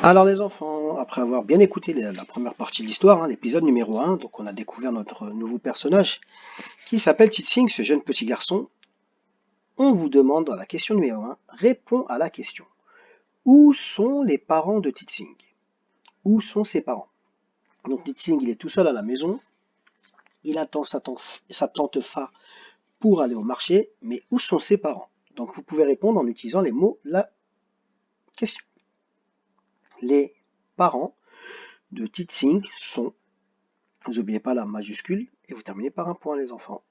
Alors les enfants, après avoir bien écouté la première partie de l'histoire, l'épisode numéro 1, donc on a découvert notre nouveau personnage qui s'appelle Titsing, ce jeune petit garçon. On vous demande dans la question numéro 1, réponds à la question. Où sont les parents de Titsing? Où sont ses parents? Donc Titsing, il est tout seul à la maison, il attend sa tante Fa pour aller au marché, mais où sont ses parents? Donc vous pouvez répondre en utilisant les mots la question. Les parents de Titsing sont. Vous n'oubliez pas la majuscule et vous terminez par un point les enfants.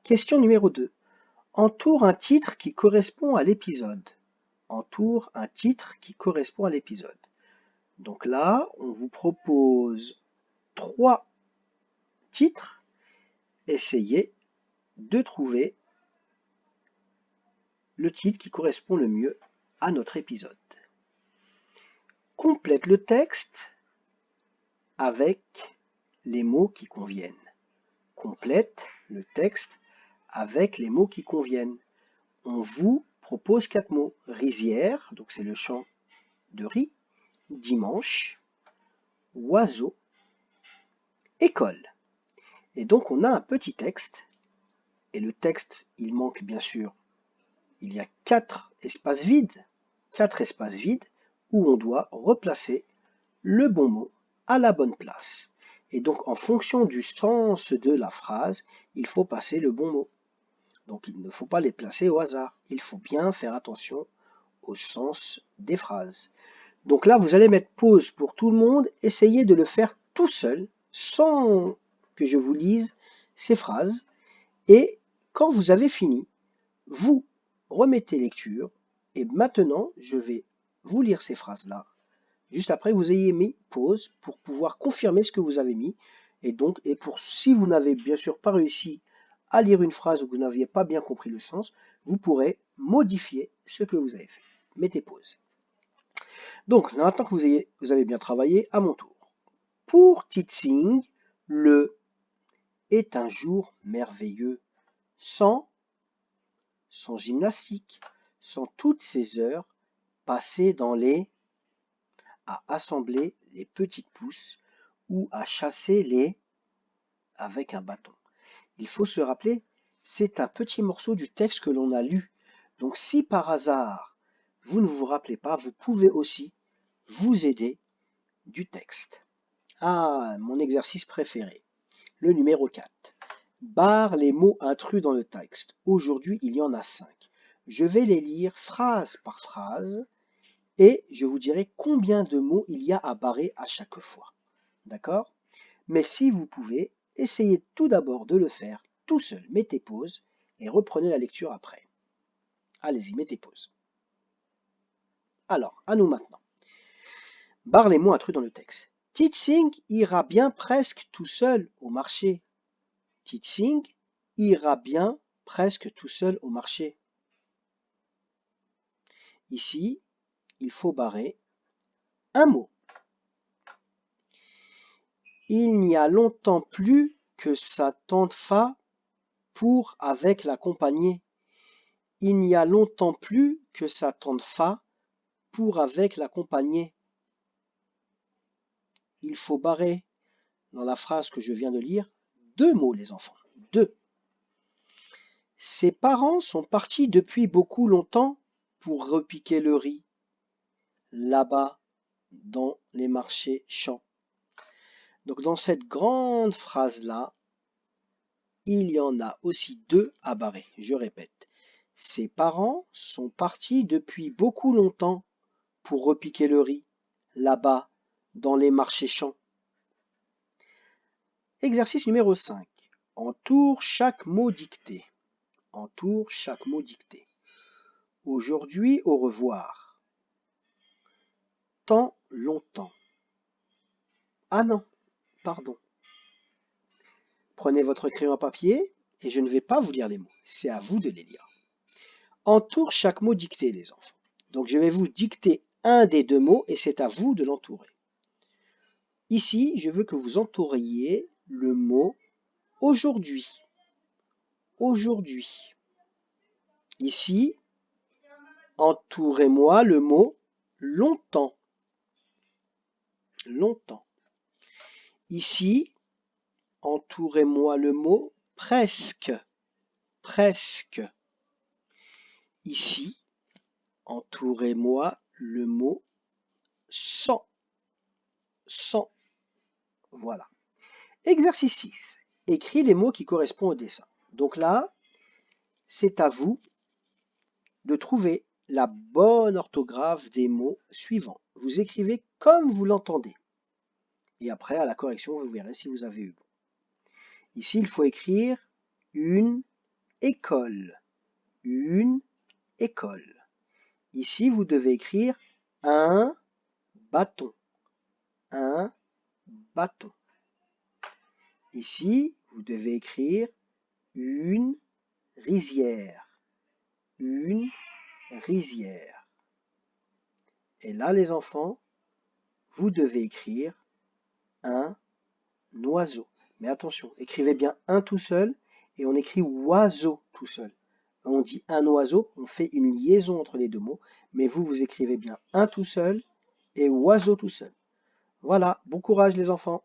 Question numéro 2. Entoure un titre qui correspond à l'épisode. Entoure un titre qui correspond à l'épisode. Donc là, on vous propose 3 titres. Essayez de trouver le titre qui correspond le mieux à notre épisode. Complète le texte avec les mots qui conviennent. Complète le texte avec les mots qui conviennent. On vous propose 4 mots. Rizière, donc c'est le champ de riz. Dimanche, oiseau, école. Et donc on a un petit texte. Et le texte, il manque bien sûr. Il y a 4 espaces vides. 4 espaces vides où on doit replacer le bon mot à la bonne place. Et donc en fonction du sens de la phrase, il faut passer le bon mot. Donc il ne faut pas les placer au hasard. Il faut bien faire attention au sens des phrases. Donc là, vous allez mettre pause pour tout le monde. Essayez de le faire tout seul, sans que je vous lise ces phrases. Et quand vous avez fini, vous remettez lecture. Et maintenant, je vais vous lire ces phrases-là. Juste après, vous ayez mis pause pour pouvoir confirmer ce que vous avez mis. Et pour si vous n'avez bien sûr pas réussi à lire une phrase ou que vous n'aviez pas bien compris le sens, vous pourrez modifier ce que vous avez fait. Mettez pause. Donc, maintenant que vous avez bien travaillé, à mon tour. Pour Titsing, le est un jour merveilleux, sans gymnastique, sans toutes ces heures passées à assembler les petites pousses ou à chasser avec un bâton. Il faut se rappeler, c'est un petit morceau du texte que l'on a lu. Donc si par hasard vous ne vous rappelez pas, vous pouvez aussi vous aider du texte. Ah, mon exercice préféré. Le numéro 4. Barre les mots intrus dans le texte. Aujourd'hui, il y en a 5. Je vais les lire phrase par phrase et je vous dirai combien de mots il y a à barrer à chaque fois. D'accord? Mais si vous pouvez, essayez tout d'abord de le faire tout seul. Mettez pause et reprenez la lecture après. Allez-y, mettez pause. Alors, à nous maintenant. Barre les mots intrus dans le texte. Titsing ira bien presque tout seul au marché. Titsing ira bien presque tout seul au marché. Ici, il faut barrer un mot. Il n'y a longtemps plus que sa tante Fa pour avec l'accompagner. Il n'y a longtemps plus que sa tante Fa pour avec l'accompagner. Il faut barrer dans la phrase que je viens de lire 2 mots, les enfants. 2. Ses parents sont partis depuis beaucoup longtemps pour repiquer le riz, là-bas, dans les marchés champs. Donc dans cette grande phrase-là, il y en a aussi 2 à barrer. Je répète. Ses parents sont partis depuis beaucoup longtemps pour repiquer le riz, là-bas, dans les marchés champs. Exercice numéro 5. Entoure chaque mot dicté. Entoure chaque mot dicté. Aujourd'hui, au revoir. Tant longtemps. Ah non, pardon. Prenez votre crayon à papier et je ne vais pas vous lire les mots. C'est à vous de les lire. Entoure chaque mot dicté, les enfants. Donc je vais vous dicter un des 2 mots et c'est à vous de l'entourer. Ici, je veux que vous entouriez le mot aujourd'hui. Aujourd'hui. Ici, entourez-moi le mot longtemps. longtemps. Ici, entourez-moi le mot presque, presque. Ici, entourez-moi le mot sans, sans. Voilà. Exercice 6. Écris les mots qui correspondent au dessin. Donc là, c'est à vous de trouver la bonne orthographe des mots suivants. Vous écrivez comme vous l'entendez. Et après, à la correction, vous verrez si vous avez eu bon. Ici, il faut écrire une école. Une école. Ici, vous devez écrire un bâton. Un bâton. Ici, vous devez écrire une rizière. Une rizière. Et là, les enfants, vous devez écrire un oiseau. Mais attention, écrivez bien un tout seul et on écrit oiseau tout seul. On dit un oiseau, on fait une liaison entre les deux mots, mais vous écrivez bien un tout seul et oiseau tout seul. Voilà, bon courage les enfants.